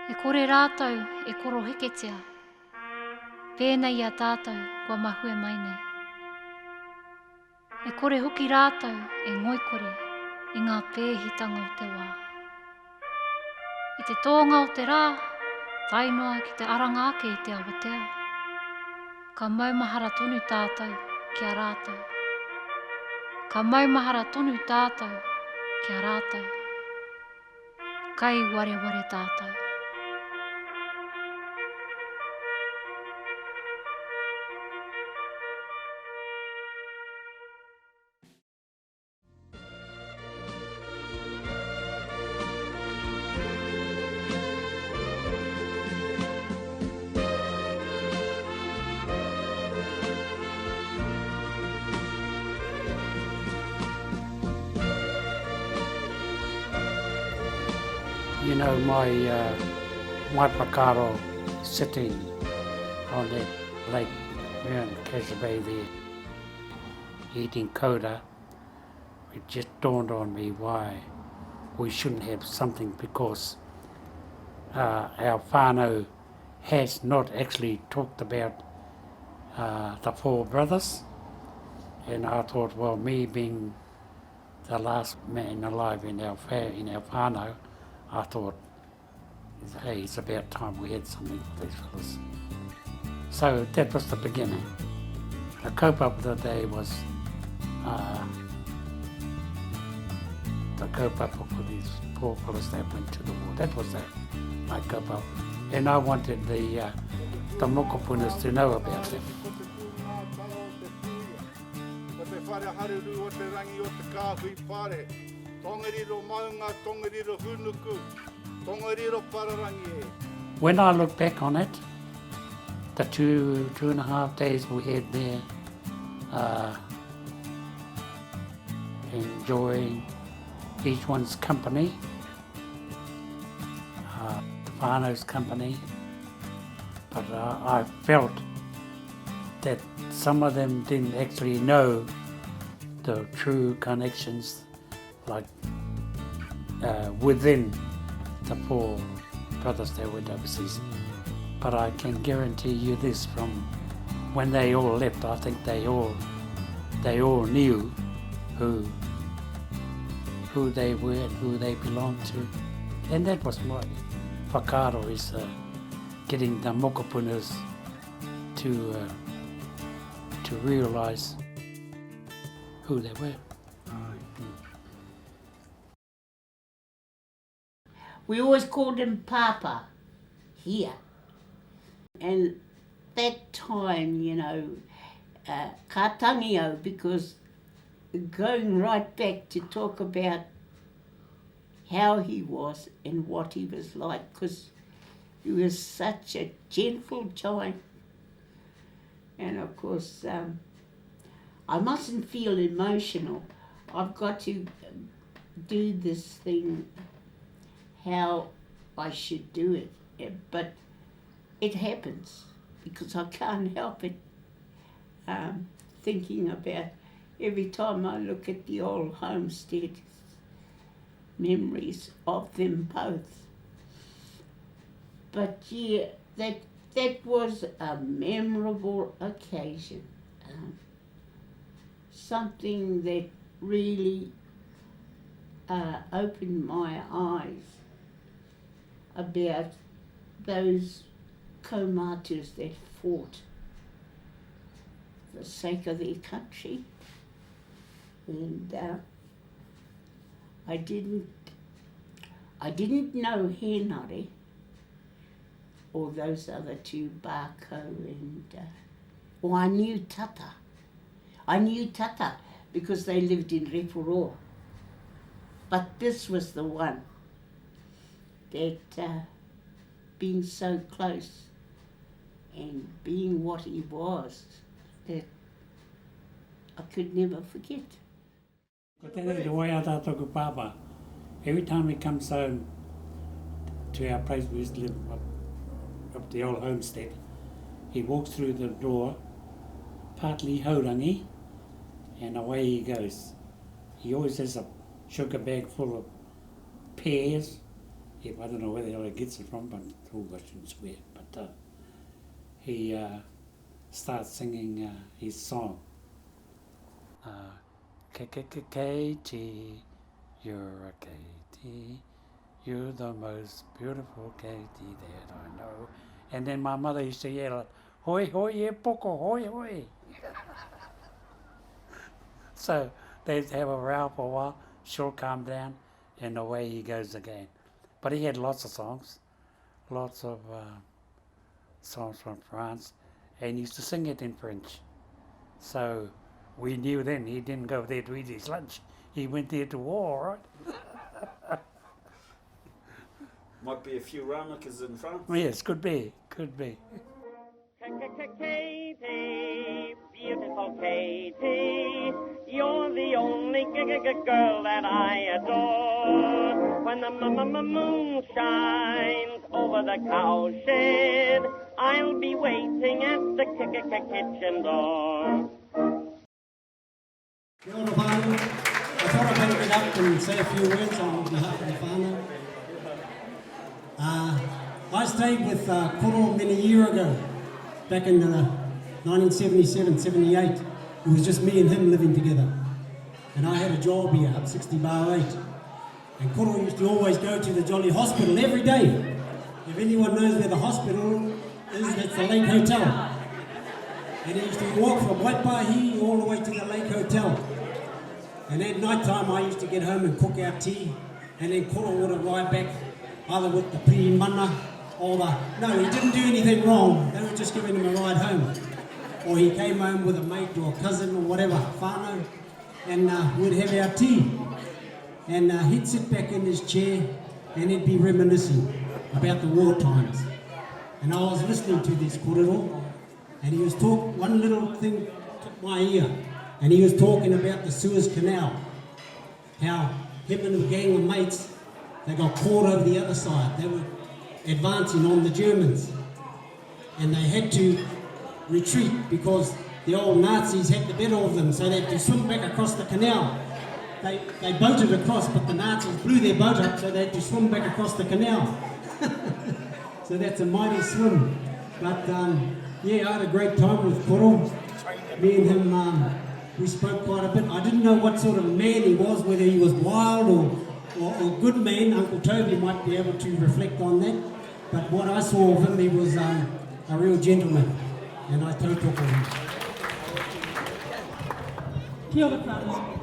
E kore rātou e koro heketia. Pēnei a tātou kua mahue mai nei. E kore hoki rātou e ngoikore i ngā pēhitanga o te wā. I te tōnga o te rā, tainoa ki te aranga ake i te awatea. Ka maumahara tonu tātou kia rātou. Ka maumahara tonu tātou kia rātou. Kai ware ware tātou. You know, my whakaro sitting on that lake around Cassia Bay there, eating coda, it just dawned on me why we shouldn't have something, because our whānau has not actually talked about the four brothers, and I thought, well, me being the last man alive in our whānau, I thought, hey, it's about time we had something for these fellas. So that was the beginning. The kaupapa of the day was the kaupapa for these poor fellas that went to the war. That was my kaupapa. And I wanted the mokopunas to know about them. When I look back on it, the two and a half days we had there, enjoying each one's company, the whānau's company, but I felt that some of them didn't actually know the true connections, like within the four brothers that went overseas. But I can guarantee you this, from when they all left, I think they all knew who they were and who they belonged to. And that was my whakaro, is getting the mokopunas to realise who they were. We always called him Papa here. And that time, you know, ka tangio, because going right back to talk about how he was and what he was like, because he was such a gentle giant. And of course, I mustn't feel emotional. I've got to do this thing how I should do it, but it happens because I can't help it. Thinking about every time I look at the old homestead, memories of them both. But yeah, that was a memorable occasion. Something that really opened my eyes about those kaumatus that fought for the sake of their country. And I didn't know Henare or those other two, Barco and well, I knew Tata. I knew Tata because they lived in Reporoa. But this was the one that being so close and being what he was, that I could never forget. Every time he comes home to our place we used to live up the old homestead, he walks through the door, partly haurangi, and away he goes. He always has a sugar bag full of pears I don't know where the hell he gets it from, but I shouldn't swear. But he starts singing his song. Katie, you're a Katie, you're the most beautiful Katie that I know. And then my mother used to yell, hoi hoi e poko, hoi hoi. So they'd have a row for a while, she'll calm down, and away he goes again. But he had lots of songs from France, and he used to sing it in French. So we knew then he didn't go there to eat his lunch. He went there to war, right? Might be a few Ramekas in France. Yes, could be. Katie, beautiful Katie, you're the only girl that I adore. When the moon shines over the cowshed, I'll be waiting at the kitchen door. Kia ora whānau. I thought I'd better get up and say a few words on behalf of the whānau. I stayed with koroua many years ago, back in 1977, 78. It was just me and him living together. And I had a job here up 60 bar 8. And koroua used to always go to the Jolly Hospital every day. If anyone knows where the hospital is, that's the Lake Hotel. And he used to walk from Waipahi all the way to the Lake Hotel. And at night time I used to get home and cook our tea, and then koroua would ride back either with the piri mana or no, he didn't do anything wrong, they were just giving him a ride home. Or he came home with a mate or a cousin or whatever, whānau, and we'd have our tea. And he'd sit back in his chair and he'd be reminiscing about the war times. And I was listening to this kōrero, and he was talking, one little thing took my ear, and he was talking about the Suez Canal, how him and a gang of mates, they got caught over the other side. They were advancing on the Germans, and they had to retreat because the old Nazis had the better of them, so they had to swim back across the canal. They boated across, but the Nazis blew their boat up, so they had to swim back across the canal. So that's a mighty swim. But yeah, I had a great time with koroua. Me and him, we spoke quite a bit. I didn't know what sort of man he was, whether he was wild or a good man. Uncle Toby might be able to reflect on that. But what I saw of him, he was a real gentleman, and I tautoko him. Kia ora koutou.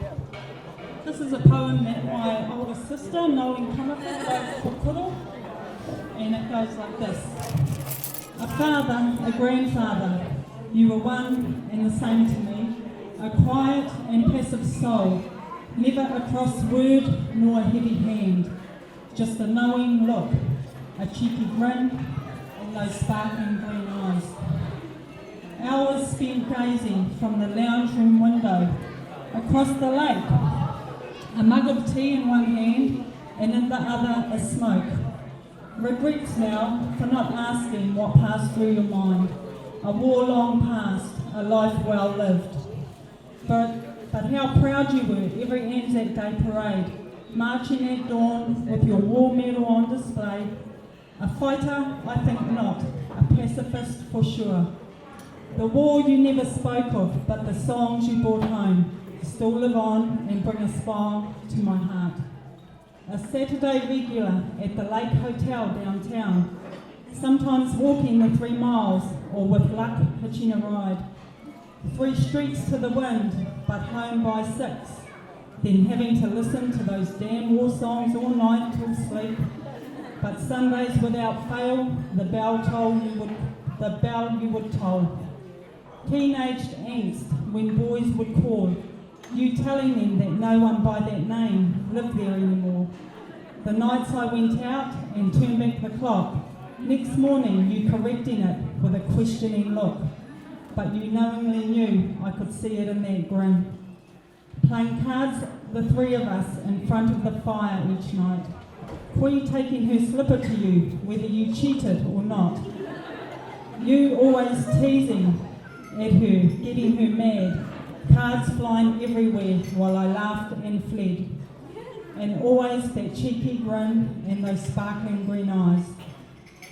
This is a poem that my older sister, Noeline Kamaka, wrote for koroua, and it goes like this. A father, a grandfather, you were one and the same to me, a quiet and passive soul, never a cross word nor a heavy hand, just a knowing look, a cheeky grin, and those sparkling green eyes. Hours spent gazing from the lounge room window, across the lake, a mug of tea in one hand and in the other a smoke. Regrets now for not asking what passed through your mind, a war long past, a life well lived. But how proud you were every Anzac Day parade, marching at dawn with your war medal on display. A fighter, I think not, a pacifist for sure. The war you never spoke of, but the songs you brought home still live on and bring a smile to my heart. A Saturday regular at the Lake Hotel downtown, sometimes walking the 3 miles or with luck hitching a ride. 3 streets to the wind, but home by 6, then having to listen to those damn war songs all night till sleep. But Sundays without fail, the bell you would toll. Teenaged angst when boys would call, you telling them that no one by that name lived there anymore. The nights I went out and turned back the clock, next morning you correcting it with a questioning look. But you knowingly knew I could see it in that grin. Playing cards, the 3 of us, in front of the fire each night. Kui taking her slipper to you, whether you cheated or not. You always teasing at her, getting her mad. Cards flying everywhere while I laughed and fled. and always that cheeky grin and those sparkling green eyes.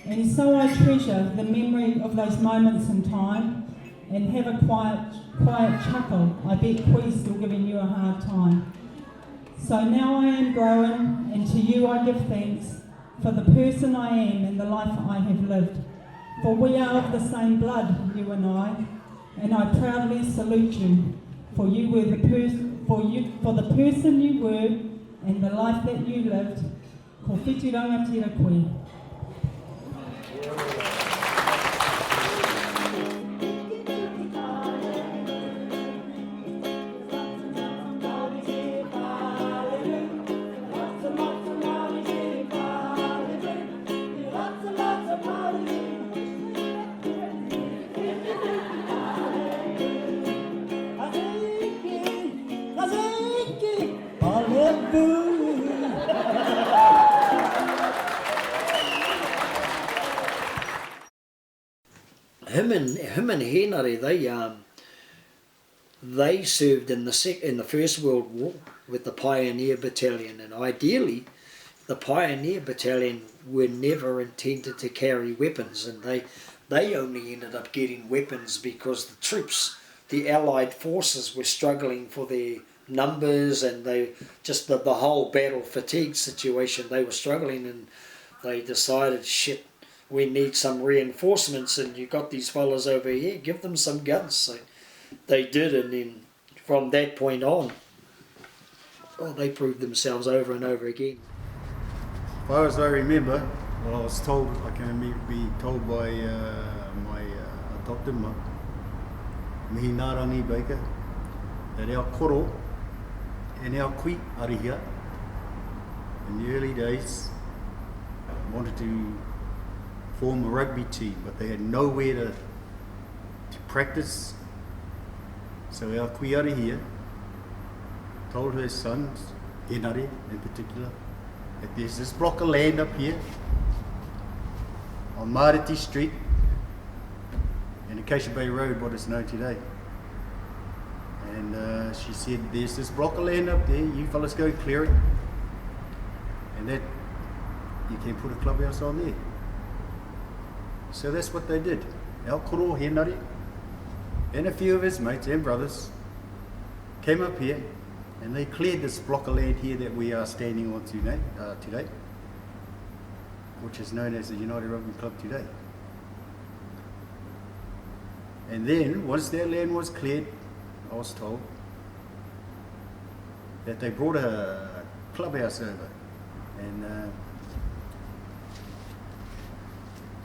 And so I treasure the memory of those moments in time and have a quiet chuckle. I bet Qui's still giving you a hard time. So now I am growing, and to you I give thanks for the person I am and the life I have lived. For we are of the same blood, you and I proudly salute you. For you were for the person you were and the life that you lived. Ko whitiranga tira koe. Him and Henare, they served in the First World War with the Pioneer Battalion, and ideally the Pioneer Battalion were never intended to carry weapons, and they only ended up getting weapons because the troops, the Allied forces, were struggling for their numbers, and they just the whole battle fatigue situation, they were struggling, and they decided, shit, we need some reinforcements, and you got these fellas over here, give them some guns. So they did, and then from that point on, they proved themselves over and over again. As far as I remember, well, I can be told by my adopted mum, Mihi Nārani Baker, that our koro and our kui arihia in the early days wanted to form a rugby team, but they had nowhere to practice. So our kui arihia told her sons, Henare in particular, that there's this block of land up here on Mariti Street in Acacia Bay Road, what is known today. And she said, there's this block of land up there, you fellas go clear it, and that you can put a clubhouse on there. So that's what they did. Our koro Henare and a few of his mates and brothers came up here, and they cleared this block of land here that we are standing on today, which is known as the United Rugby Club today. And then, once that land was cleared, I was told that they brought a clubhouse over, and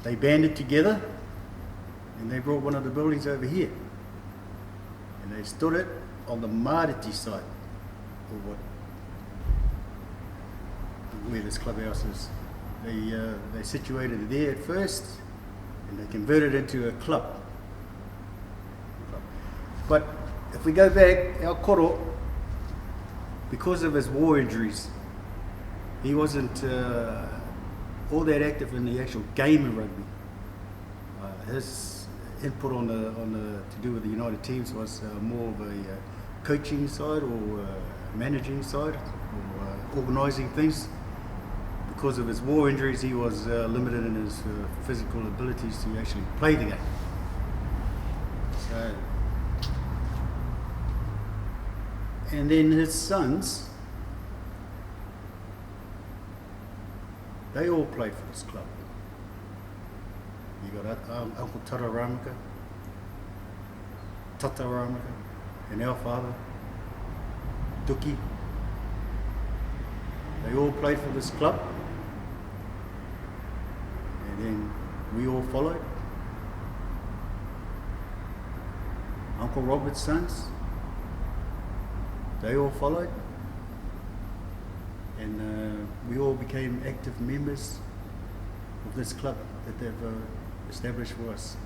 they banded together, and they brought one of the buildings over here, and they stood it on the Mariti side, or where this clubhouse is. They situated it there at first, and they converted it into a club. But if we go back, our koro, because of his war injuries, he wasn't all that active in the actual game of rugby. His input on the to do with the United Teams was more of a coaching side, or managing side, or organising things. Because of his war injuries, he was limited in his physical abilities to actually play the game. So, and then his sons, they all played for this club. You got Uncle Tara Rameka, Tata Rameka, and our father, Tuki. They all played for this club. And then we all followed. Uncle Robert's sons, they all followed. And we all became active members of this club that they've established for us.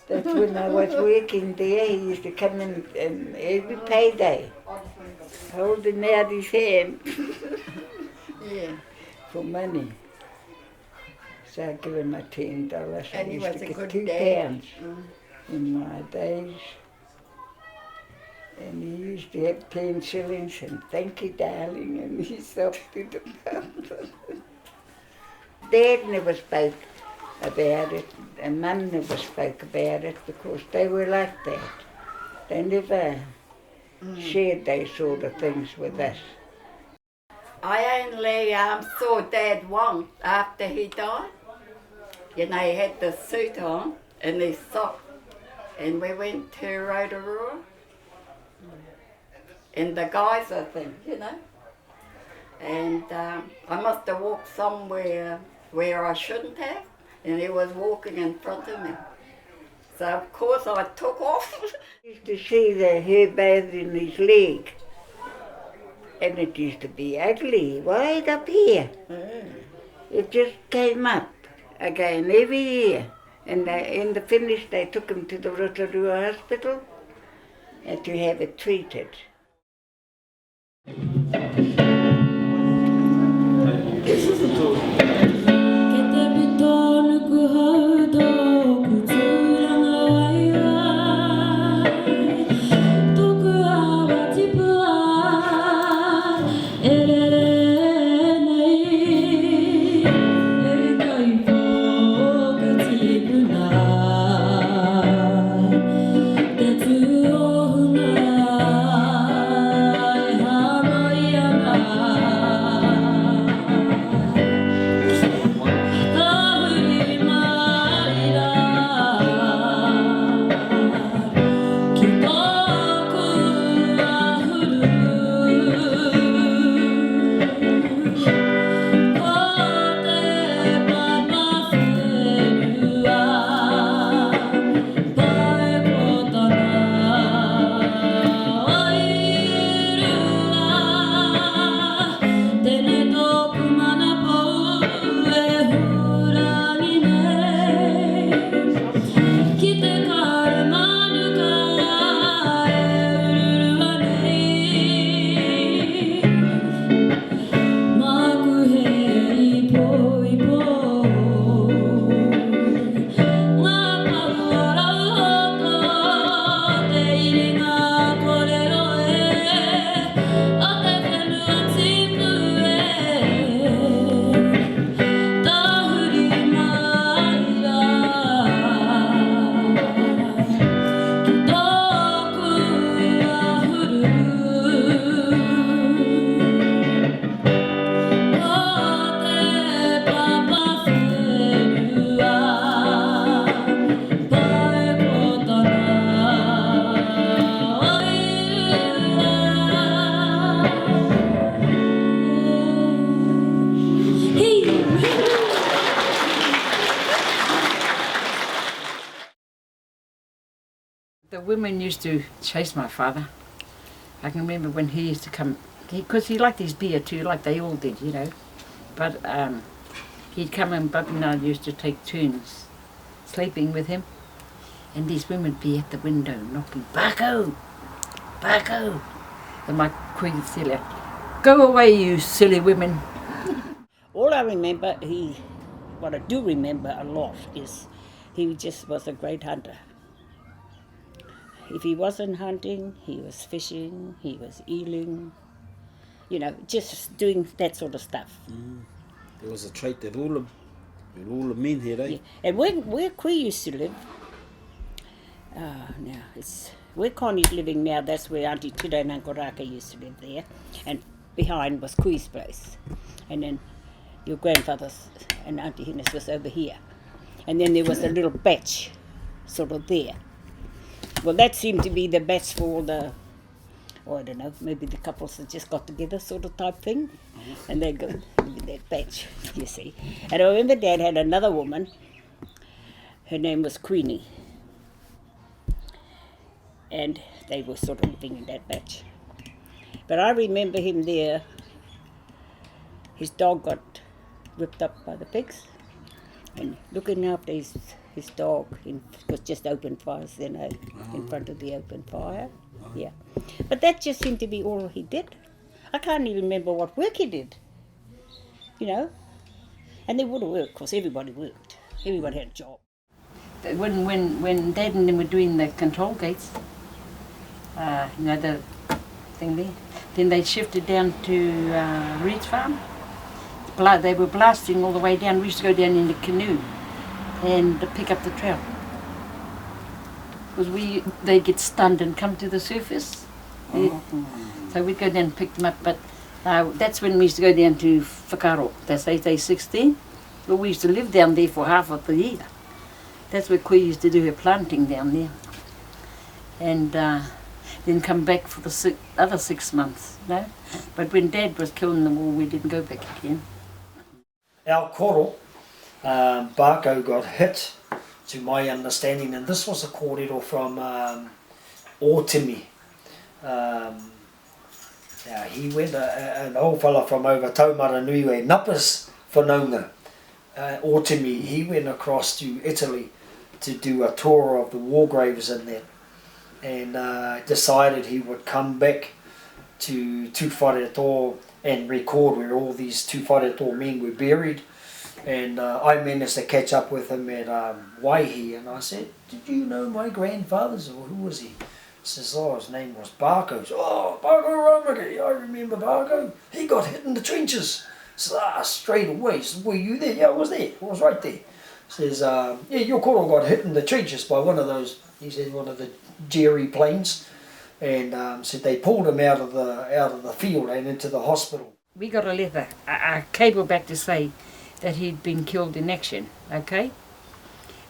That's when I was working there. He used to come in every payday, holding out his hand for money. So I gave him my $10. And I he used was to a get good £2 dad. in my days. And he used to have 10 shillings and thank you, darling, and he stopped in the pub. Dad never spoke about it, and Mum never spoke about it because they were like that. They never shared those sort of things with us. I only saw Dad once after he died. You know, he had the suit on and his sock, and we went to Rotorua. In the guys, I think, you know. And I must have walked somewhere where I shouldn't have, and he was walking in front of me. So of course I took off. I used to see the hair bathed in his leg, and it used to be ugly, right up here. It just came up again every year. And in the finish they took him to the Rotorua hospital and to have it treated. The women used to chase my father. I can remember when he used to come, because he liked his beer too, like they all did, you know. But he'd come and Bubby and I used to take turns sleeping with him. And these women would be at the window knocking, Barco! Barco! And my queen Celia, go away you silly women. All I remember, what I do remember a lot is he just was a great hunter. If he wasn't hunting, he was fishing, he was eeling, you know, just doing that sort of stuff. It was a trait that all the men had, eh? Yeah. And where Kui used to live, now it's where Connie's living now, that's where Auntie Tira and Uncle Raka used to live there. And behind was Kui's place. And then your grandfather's and Auntie Hines was over here. And then there was a little batch sort of there. Well, that seemed to be the batch for all the, I don't know, maybe the couples that just got together sort of type thing. And they go with that batch, you see. And I remember Dad had another woman. Her name was Queenie. And they were sort of living in that batch. But I remember him there. His dog got ripped up by the pigs. And looking after his dog, it was just open fires then, in front of the open fire. Yeah. But that just seemed to be all he did. I can't even remember what work he did, you know. And they would have worked, because everybody worked. Everybody had a job. When Dad and them were doing the control gates, you know, the thing there. Then they shifted down to Reed's Farm. They were blasting all the way down. We used to go down in the canoe and pick up the trout. Because they get stunned and come to the surface. Oh. So we'd go down and pick them up. But that's when we used to go down to Whakaro. That's 8A16. But we used to live down there for half of the year. That's where Koe used to do her planting down there. And then come back for the other 6 months. No? But when Dad was killed in the war, we didn't go back again. Our koro, Barco got hit, to my understanding, and this was a kōrero from Ōtimi. He went, an old fella from over Taumara-Niue, Napas Whanaunga, Ōtimi, he went across to Italy to do a tour of the war graves in there, and decided he would come back to Tūwhareto and record where all these Tūwhareto men were buried. And I managed to catch up with him at Waihi, and I said, "Did you know my grandfather's, or who was he?" He says, "Oh, his name was Barco." "Oh, Barco Rameka, yeah, I remember Barco. He got hit in the trenches." So, straight away. He says, "Were you there?" "Yeah, I was there. I was right there." He says, "Yeah, your koro got hit in the trenches by one of those," he said, "one of the Jerry planes." And said they pulled him out of the field and into the hospital. We got a letter, a cable back to say that he'd been killed in action, okay?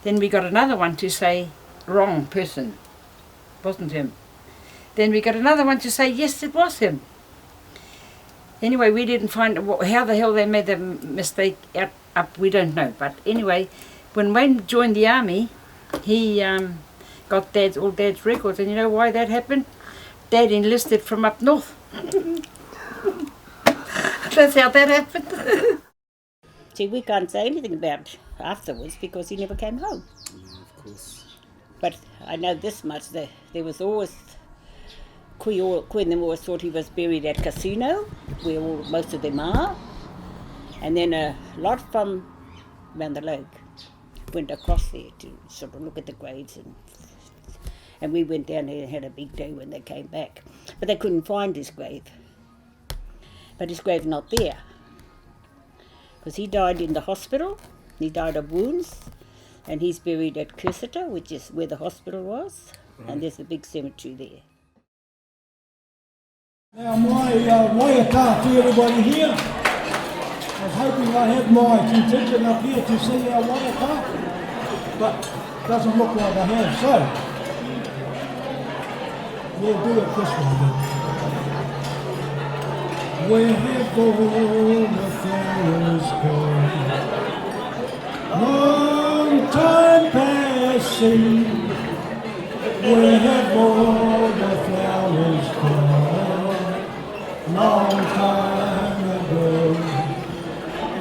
Then we got another one to say, wrong person, wasn't him. Then we got another one to say, yes, it was him. Anyway, we didn't find how the hell they made the mistake up, we don't know. But anyway, when Wayne joined the army, he got all Dad's records, and you know why that happened? Dad enlisted from up north. That's how that happened. See, we can't say anything about afterwards because he never came home. Yeah, of course. But I know this much, that there was always, Koe and them always thought he was buried at Casino, where most of them are. And then a lot from around the lake went across there to sort of look at the graves. And we went down there and had a big day when they came back. But they couldn't find his grave. But his grave's not there. Because he died in the hospital, he died of wounds, and he's buried at Cursita, which is where the hospital was, and there's a big cemetery there. Now my waiata to everybody here. I was hoping I had my contingent up here to see our waiata, but doesn't look like I have, so we'll do it this way then. Where have all the flowers gone? Long time passing. Where have all the flowers gone? Long time ago.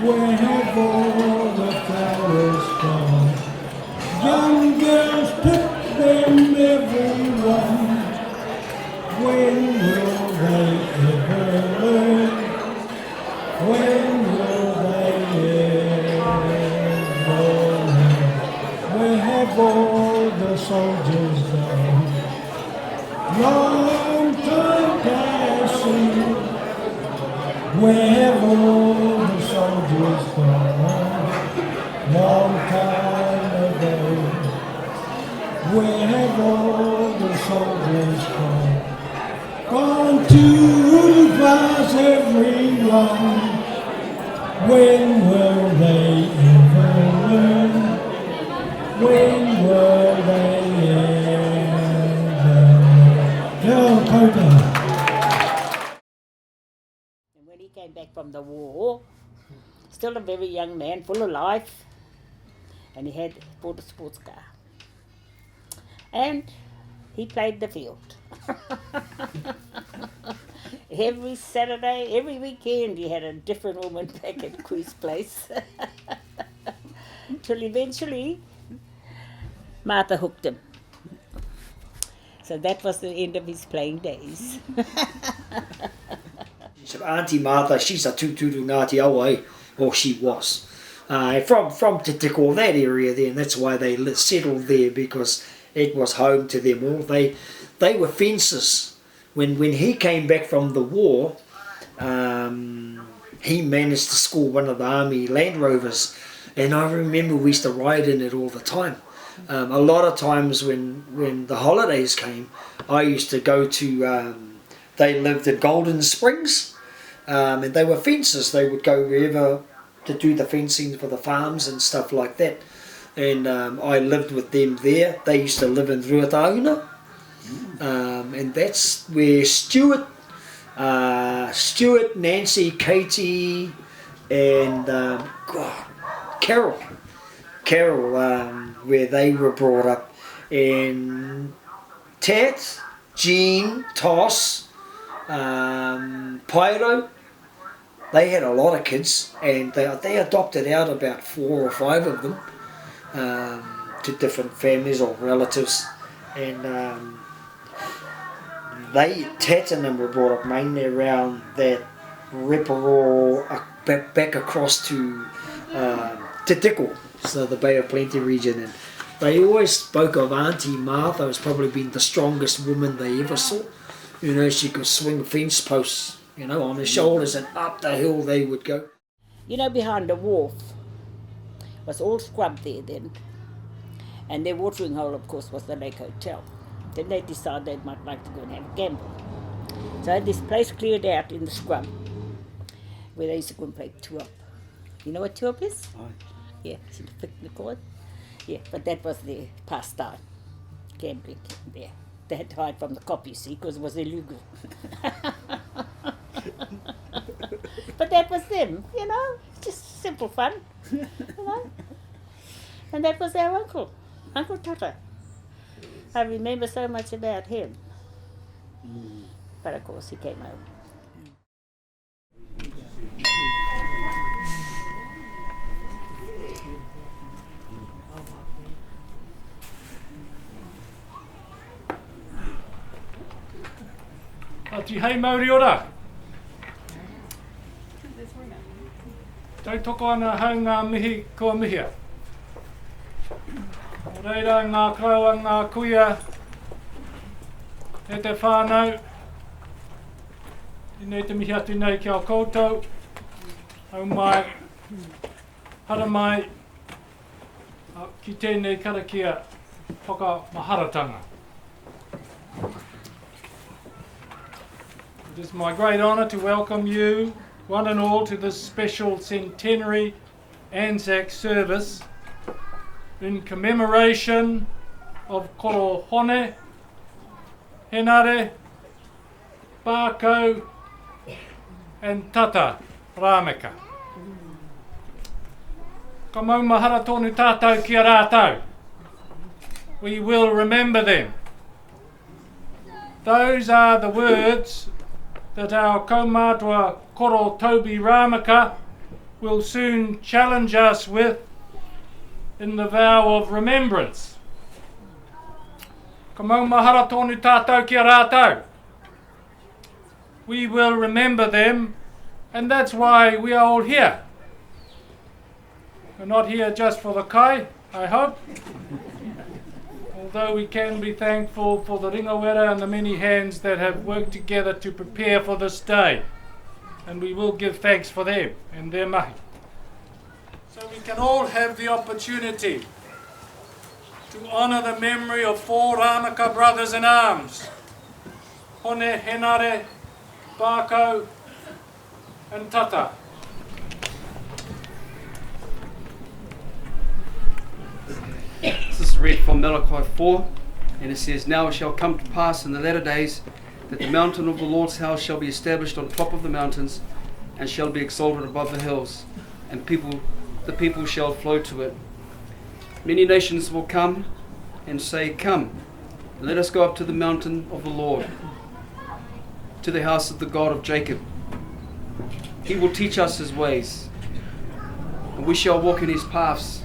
Where have all the flowers gone? Young girls pick them, everyone. When will they ever learn? When will they ever learn? Where have all the soldiers gone? Long time passing. Where have all the soldiers gone? Long time ago. Where have all the soldiers gone? Gone to pass everyone. When will they ever learn? When will they ever learn? And when he came back from the war, still a very young man, full of life, and he had bought a sports car. And he played the field. Every Saturday, every weekend, he had a different woman back at Koe's place. Till eventually, Martha hooked him. So that was the end of his playing days. Auntie Martha, she's a tūturu Ngāti Awa, or she was. From Te Tiko, that area there, and that's why they settled there, because it was home to them all. they were fences. When he came back from the war, he managed to score one of the Army Land Rovers, and I remember we used to ride in it all the time. A lot of times when the holidays came, I used to go to, they lived in Golden Springs, and they were fences. They would go wherever to do the fencing for the farms and stuff like that. And I lived with them there. They used to live in Ruatauna, and that's where Stuart, Nancy, Katie, and Carol, where they were brought up, and Tat, Jean, Toss, Pyro. They had a lot of kids, and they adopted out about 4 or 5 of them to different families or relatives, and Tat and them were brought up mainly around that Reparo, back across to Te Tiko, so the Bay of Plenty region, and they always spoke of Auntie Martha as probably being the strongest woman they ever saw. You know, she could swing fence posts, you know, on her shoulders, and up the hill they would go. You know, behind the wharf was all scrub there then, and their watering hole, of course, was the Lake Hotel. Then they decided they might like to go and have a gamble. So I had this place cleared out in the scrub where they used to go and play tuop. You know what tuop is? Aye. Yeah, see the picnic cord? Yeah, but that was their pastime, gambling there. They had to hide from the cop, you see, because it was illegal. But that was them, you know, just simple fun, you know. And that was our uncle, Uncle Tata. I remember so much about him. But of course he came home. Ati hei Māori ora. Tau toko ana hau ngā mihi kua mihia. O reira ngā kraua ngā kuia e te whānau. I nei te mihi atu nei ki au koutou. Au mai, hara mai, ki tēnei karakia whakamaharatanga. It is my great honour to welcome you, one and all, to this special centenary Anzac service in commemoration of Koroua, Henare, Pākau and Tata Rameka. Ka maumahara tonu tātou ki a rātou. We will remember them. Those are the words that our kaumātua Koro Toby Rameka will soon challenge us with in the vow of remembrance. Ka maumahara tonu tātou ki a rātou. We will remember them, and that's why we are all here. We're not here just for the kai, I hope. Although we can be thankful for the ringawera and the many hands that have worked together to prepare for this day. And we will give thanks for them and their mahi. So we can all have the opportunity to honour the memory of 4 Rameka brothers in arms. Hone, Henare, Pākau and Tata. This is read from Malachi 4, and it says, Now it shall come to pass in the latter days that the mountain of the Lord's house shall be established on top of the mountains, and shall be exalted above the hills, and the people shall flow to it. Many nations will come and say, Come, let us go up to the mountain of the Lord, to the house of the God of Jacob. He will teach us his ways, and we shall walk in his paths.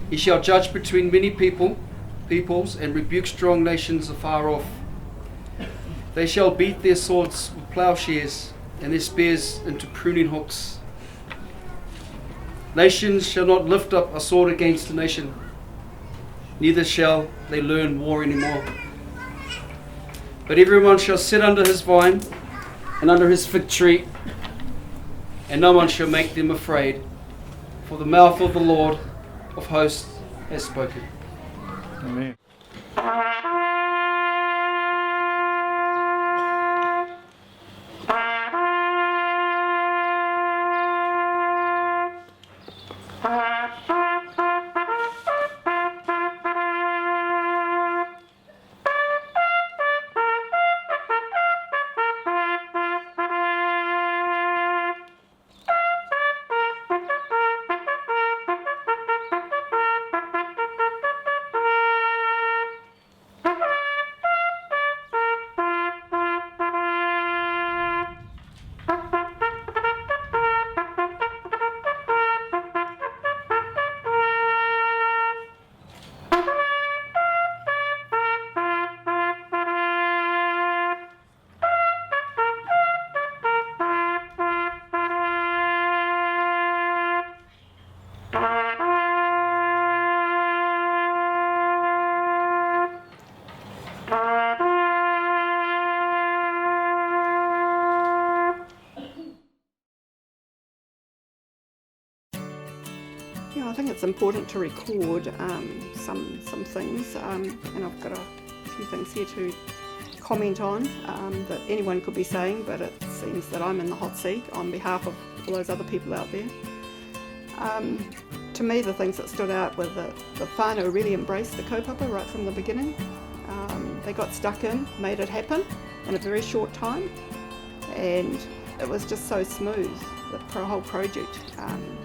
He shall judge between many peoples, and rebuke strong nations afar off. They shall beat their swords with plowshares, and their spears into pruning hooks. Nations shall not lift up a sword against a nation, neither shall they learn war anymore. But everyone shall sit under his vine and under his fig tree, and no one shall make them afraid, for the mouth of the Lord of hosts has spoken. Amen. Yeah, I think it's important to record some things, and I've got a few things here to comment on that anyone could be saying, but it seems that I'm in the hot seat on behalf of all those other people out there. To me, the things that stood out were that the whānau really embraced the kaupapa right from the beginning. They got stuck in, made it happen in a very short time, and it was just so smooth. The whole project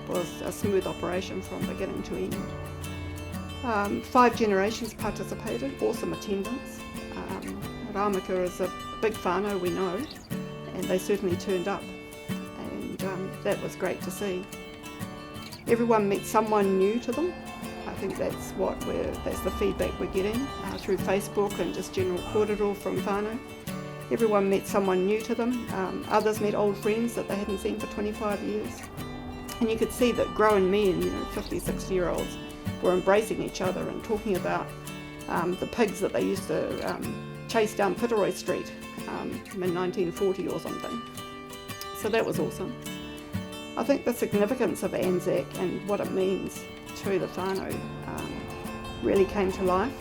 was a smooth operation from beginning to end. 5 generations participated, awesome attendance. Rameka is a big whānau, we know, and they certainly turned up, and that was great to see. Everyone met someone new to them. I think that's the feedback we're getting through Facebook and just general kōrero from whānau. Everyone met someone new to them. Others met old friends that they hadn't seen for 25 years. And you could see that grown men, 50, 60-year-olds, were embracing each other and talking about the pigs that they used to chase down Pitaroi Street in 1940 or something. So that was awesome. I think the significance of Anzac and what it means to the whānau really came to life.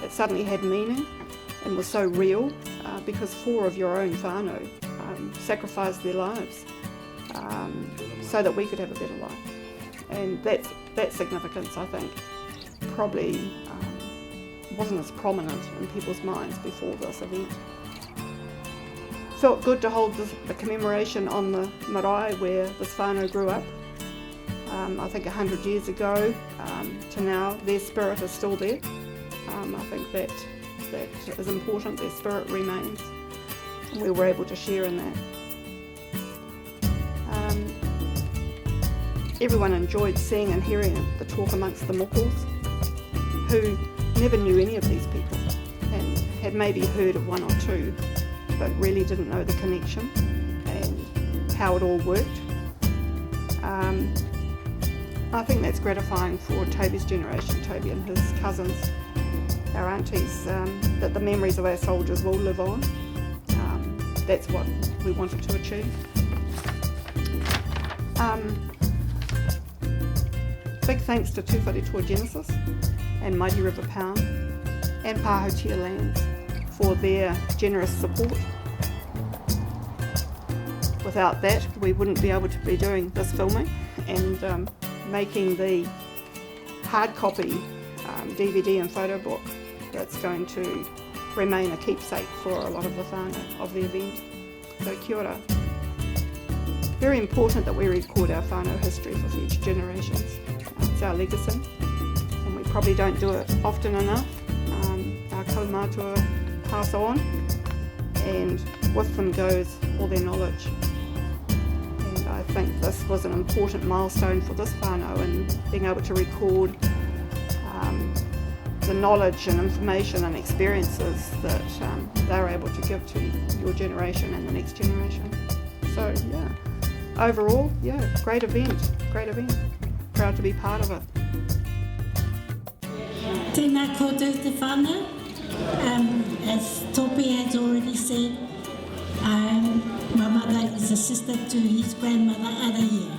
It suddenly had meaning and was so real because 4 of your own whānau sacrificed their lives so that we could have a better life. And that significance, I think, probably wasn't as prominent in people's minds before this event. Felt good to hold the commemoration on the marae where this whānau grew up. I think 100 years ago to now, their spirit is still there. I think that is important, their spirit remains, and we were able to share in that. Everyone enjoyed seeing and hearing the talk amongst the mokos, who never knew any of these people and had maybe heard of 1 or 2, but really didn't know the connection and how it all worked. I think that's gratifying for Toby's generation, Toby and his cousins, our aunties, that the memories of our soldiers will live on. That's what we wanted to achieve. Big thanks to Tūwharetua Genesis and Mighty River Pound and Pāhotia Lands for their generous support. Without that, we wouldn't be able to be doing this filming and making the hard copy DVD and photo book that's going to remain a keepsake for a lot of the whānau of the event. So kia ora. Very important that we record our whānau history for future generations. It's our legacy, and we probably don't do it often enough. Our kaumātua pass on, and with them goes all their knowledge. And I think this was an important milestone for this whānau in being able to record the knowledge and information and experiences that they're able to give to your generation and the next generation. So yeah, overall, yeah, great event. Proud to be part of it. Tēnā koutou te whānau. As Topi has already said, my mother is a sister to his grandmother Arahia.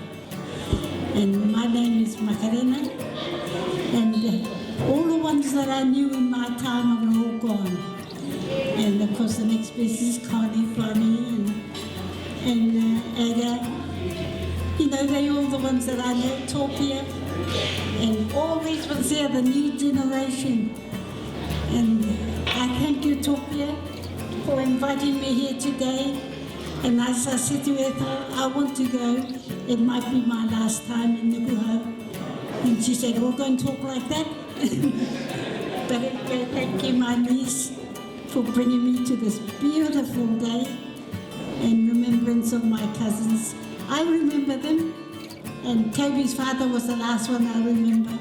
And my name is Makarena. And all the ones that I knew in my time are all gone. And of course the next best is Connie, Bonnie and Ada. You know, they're all the ones that I know, Topia. And all these ones there, the new generation. And I thank you, Topia, for inviting me here today. And as I said to Ethel, I want to go. It might be my last time in Nukuhau. And she said, we're going to talk like that. But anyway, thank you, my niece, for bringing me to this beautiful day in remembrance of my cousins. I remember them, and Toby's father was the last one I remember.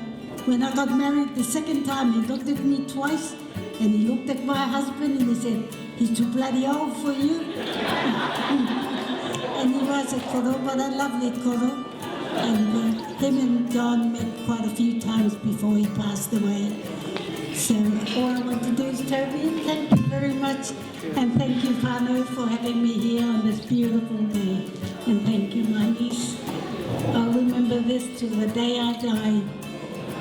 When I got married the second time, he looked at me twice, and he looked at my husband and he said, he's too bloody old for you. And he was a koro, but a lovely koro. And him and John met quite a few times before he passed away. So all I want to do is, Toby, thank you very much. And thank you, Whanau, for having me here on this beautiful day. And thank you, my niece. I'll remember this till the day I die.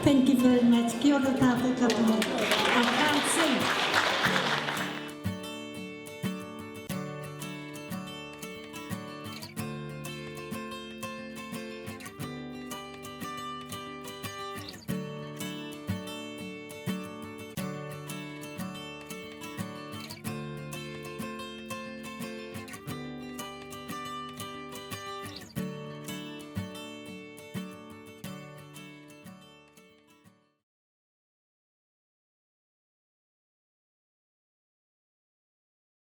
Thank you very much. Kia ora tātou katoa. I can't sing.